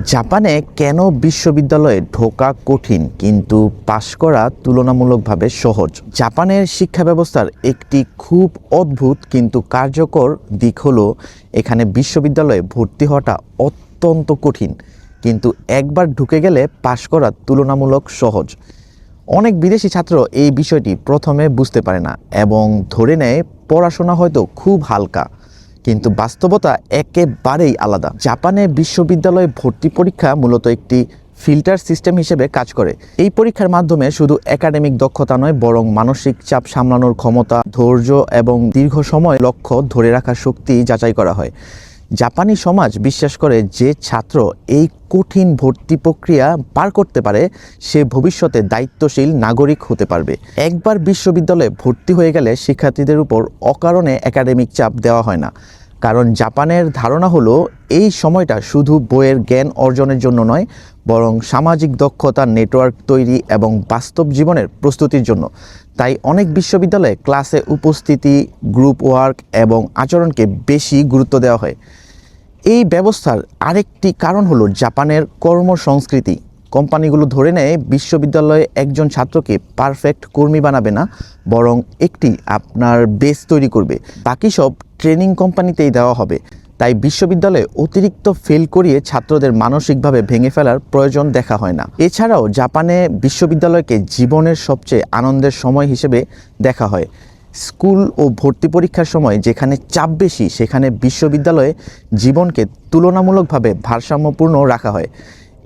জাপানে কেন বিশ্ববিদ্যালয়ে ঢোকা কঠিন কিন্তু পাশ করা তুলনামূলকভাবে সহজ? জাপানের শিক্ষা ব্যবস্থার একটি খুব অদ্ভুত কিন্তু কার্যকর দিক হলো এখানে বিশ্ববিদ্যালয়ে ভর্তি হওয়াটা অত্যন্ত কঠিন, কিন্তু একবার ঢুকে গেলে পাশ করা তুলনামূলক সহজ। অনেক বিদেশি ছাত্র এই বিষয়টি প্রথমে বুঝতে পারে না এবং ধরে নেয় পড়াশোনা হয়তো খুব হালকা, কিন্তু বাস্তবতা একেবারেই আলাদা। জাপানে বিশ্ববিদ্যালয়ে ভর্তি পরীক্ষা মূলত একটি ফিল্টার সিস্টেম হিসেবে কাজ করে। এই পরীক্ষার মাধ্যমে শুধু একাডেমিক দক্ষতা নয়, বরং মানসিক চাপ সামলানোর ক্ষমতা, ধৈর্য এবং দীর্ঘ সময় লক্ষ্য ধরে রাখার শক্তি যাচাই করা হয়। জাপানি সমাজ বিশ্বাস করে যে ছাত্র এই কঠিন ভর্তি প্রক্রিয়া পার করতে পারে সে ভবিষ্যতে দায়িত্বশীল নাগরিক হতে পারবে। একবার বিশ্ববিদ্যালয়ে ভর্তি হয়ে গেলে শিক্ষার্থীদের উপর অকারণে একাডেমিক চাপ দেওয়া হয় না, কারণ জাপানের ধারণা হলো এই সময়টা শুধু বইয়ের জ্ঞান অর্জনের জন্য নয়, বরং সামাজিক দক্ষতা, নেটওয়ার্ক তৈরি এবং বাস্তব জীবনের প্রস্তুতির জন্য। তাই অনেক বিশ্ববিদ্যালয়ে ক্লাসে উপস্থিতি, গ্রুপ ওয়ার্ক এবং আচরণকে বেশি গুরুত্ব দেওয়া হয়। এই ব্যবস্থার আরেকটি কারণ হলো জাপানের কর্মসংস্কৃতি। কোম্পানিগুলো ধরে নেয় বিশ্ববিদ্যালয়ে একজন ছাত্রকে পারফেক্ট কর্মী বানাবে না, বরং একটি আপনার বেস তৈরি করবে। বাকি সব ট্রেনিং কোম্পানিতেই দেওয়া হবে। তাই বিশ্ববিদ্যালয়ে অতিরিক্ত ফেল করিয়ে ছাত্রদের মানসিকভাবে ভেঙে ফেলার প্রয়োজন দেখা হয় না। এছাড়াও জাপানে বিশ্ববিদ্যালয়কে জীবনের সবচেয়ে আনন্দের সময় হিসেবে দেখা হয়। স্কুল ও ভর্তি পরীক্ষার সময় যেখানে চাপ বেশি, সেখানে বিশ্ববিদ্যালয়ে জীবনকে তুলনামূলকভাবে ভারসাম্যপূর্ণ রাখা হয়।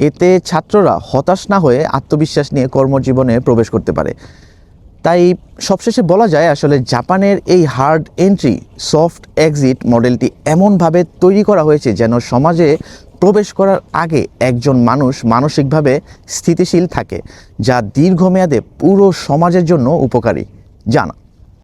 এতে ছাত্ররা হতাশ না হয়ে আত্মবিশ্বাস নিয়ে কর্মজীবনে প্রবেশ করতে পারে। তাই সবশেষে বলা যায় আসলে জাপানের এই হার্ড এন্ট্রি সফট এক্সিট মডেলটি এমনভাবে তৈরি করা হয়েছে যেন সমাজে প্রবেশ করার আগে একজন মানুষ মানসিকভাবে স্থিতিশীল থাকে, যা দীর্ঘমেয়াদে পুরো সমাজের জন্য উপকারী। জানা